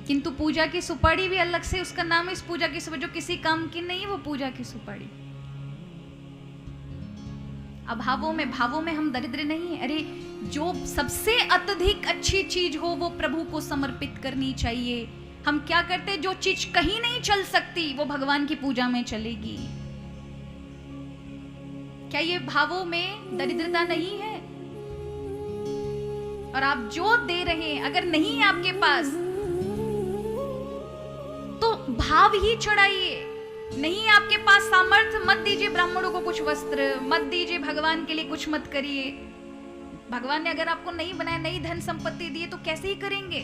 किंतु पूजा की सुपारी भी अलग से, उसका नाम है इस पूजा की सुपारी, जो किसी काम की नहीं, वो पूजा की सुपारी। अभावों में भावों में हम दरिद्र नहीं है। अरे जो सबसे अत्यधिक अच्छी चीज हो वो प्रभु को समर्पित करनी चाहिए। हम क्या करते, जो चीज कहीं नहीं चल सकती वो भगवान की पूजा में चलेगी। क्या ये भावों में दरिद्रता नहीं है? और आप जो दे रहे हैं, अगर नहीं है आपके पास तो भाव ही चढ़ाइए। नहीं आपके पास सामर्थ्य, मत दीजिए ब्राह्मणों को कुछ वस्त्र, मत दीजिए भगवान के लिए कुछ मत करिए। भगवान ने अगर आपको नहीं बनाया, नहीं धन संपत्ति दी तो कैसे ही करेंगे?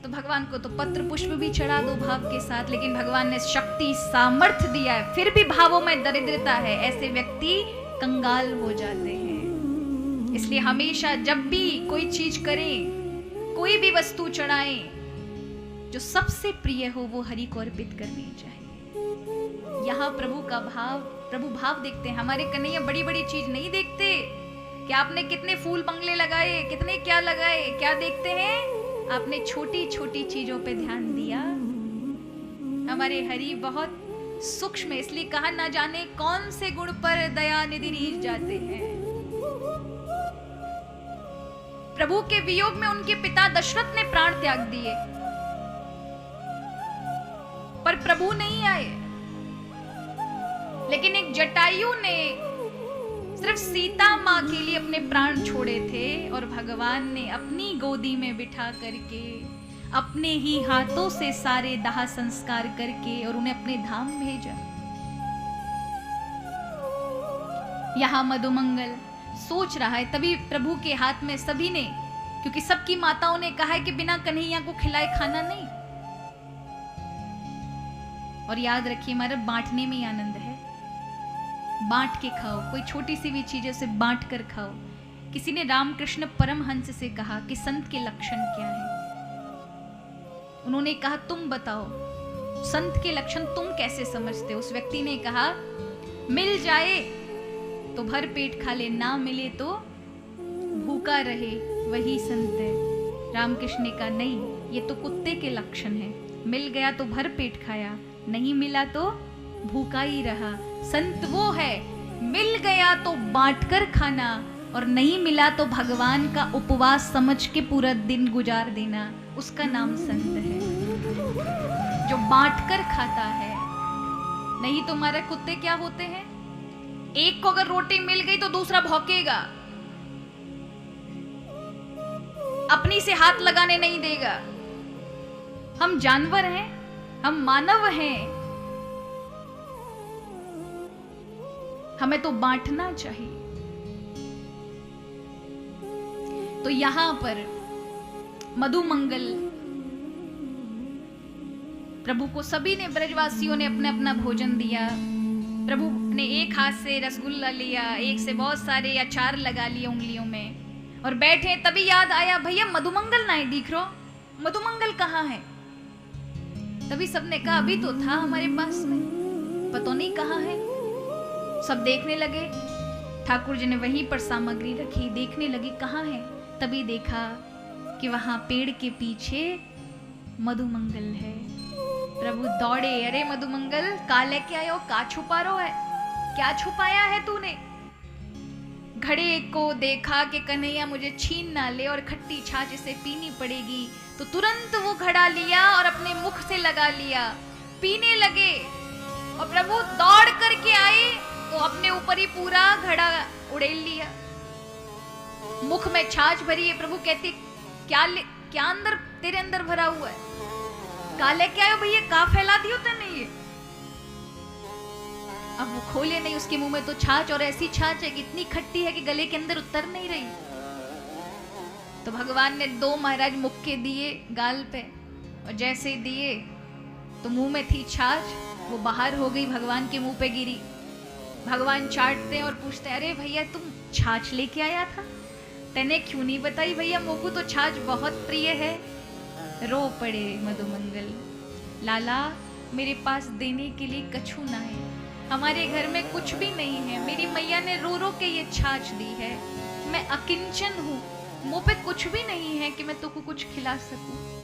तो भगवान को तो पत्र पुष्प भी चढ़ा दो भाव के साथ, लेकिन भगवान ने शक्ति सामर्थ्य दिया है, फिर भी भावों में दरिद्रता है, ऐसे व्यक्ति कंगाल हो जाते हैं। इसलिए हमेशा जब भी कोई चीज करें, कोई भी वस्तु चढ़ाएं, जो सबसे प्रिय हो वो हरि को अर्पित करनी चाहिए। यहाँ प्रभु का भाव, प्रभु भाव देखते हैं। हमारे कन्हैया बड़ी बड़ी चीज नहीं देखते कि आपने कितने फूल बंगले लगाए, कितने क्या लगाए, क्या देखते हैं? आपने छोटी छोटी चीजों पे ध्यान दिया। हमारे हरि बहुत सूक्ष्म, इसलिए कहा ना जाने कौन से गुण पर दया निधि रीझ जाते हैं। प्रभु के वियोग में उनके पिता दशरथ ने प्राण त्याग दिए, पर प्रभु नहीं आए। लेकिन एक जटायु ने सिर्फ सीता मां के लिए अपने प्राण छोड़े थे, और भगवान ने अपनी गोदी में बिठा करके अपने ही हाथों से सारे दाह संस्कार करके और उन्हें अपने धाम भेजा। यहां मधुमंगल सोच रहा है, तभी प्रभु के हाथ में सभी ने, क्योंकि सबकी माताओं ने कहा है कि बिना कन्हैया को खिलाए खाना नहीं। और याद रखिए, हमारा बांटने में ही आनंद है। बांट के खाओ, कोई छोटी सी भी चीज है उसे बांट कर खाओ। किसी ने रामकृष्ण परमहंस से कहा कि संत के लक्षण क्या है? उन्होंने कहा तुम बताओ संत के लक्षण तुम कैसे समझते हो? उस व्यक्ति ने कहा मिल जाए तो भर पेट खा ले, ना मिले तो भूखा रहे, वही संत है। रामकृष्ण ने कहा नहीं, ये तो कुत्ते के लक्षण है। मिल गया तो भर पेट खाया, नहीं मिला तो भूखा ही रहा। संत वो है मिल गया तो बांटकर खाना, और नहीं मिला तो भगवान का उपवास समझ के पूरा दिन गुजार देना, उसका नाम संत है। जो बांटकर खाता है। नहीं तो हमारे कुत्ते क्या होते हैं, एक को अगर रोटी मिल गई तो दूसरा भौंकेगा, अपनी से हाथ लगाने नहीं देगा। हम जानवर हैं, हम मानव हैं, हमें तो बांटना चाहिए। तो यहां पर मधुमंगल प्रभु को सभी ने, ब्रजवासियों ने अपना अपना भोजन दिया। प्रभु ने एक हाथ से रसगुल्ला लिया, एक से बहुत सारे अचार लगा लिए उंगलियों में, और बैठे। तभी याद आया, भैया मधुमंगल ना दिख रहा, मधुमंगल कहाँ है? तभी सबने कहा अभी तो था हमारे पास में, पता नहीं कहाँ है। सब देखने लगे, ठाकुर जी ने वहीं पर सामग्री रखी, देखने लगे कहाँ है। तभी देखा कि वहां पेड़ के पीछे मधुमंगल है। प्रभु दौड़े, अरे मधुमंगल का लेके आयो, का छुपा रो है, क्या छुपाया है तूने? घड़े को देखा कि कन्हैया मुझे छीन ना ले और खट्टी छाछ इसे पीनी पड़ेगी, तो तुरंत वो घड़ा लिया और अपने मुख से लगा लिया, पीने लगे। और प्रभु दौड़ करके आए तो अपने ऊपर ही पूरा घड़ा उड़ेल लिया, मुख में छाछ भरी है। प्रभु कहते क्या अंदर तेरे अंदर भरा हुआ है, का लेके आयो भैया, का फैला दियो तेने ये? अब वो खोले नहीं, उसके मुंह में तो छाछ, और ऐसी छाछ है कि इतनी खट्टी है कि गले के अंदर उतर नहीं रही। तो भगवान ने दो महाराज मुक्के दिए गाल पे, और जैसे दिए तो मुंह में थी छाछ, वो बाहर हो गई, भगवान के मुंह पे गिरी। भगवान चाटते हैं और पूछते हैं, अरे भैया तुम छाछ लेके आया था, तेने क्यों नहीं बताई? भैया मोकू तो छाछ बहुत प्रिय है। रो पड़े मधुमंगल, लाला मेरे पास देने के लिए कछु ना है, हमारे घर में कुछ भी नहीं है, मेरी मैया ने रो रो के ये छाछ दी है, मैं अकिंचन हूँ, मुंह पे कुछ भी नहीं है कि मैं तुमको कुछ खिला सकूं।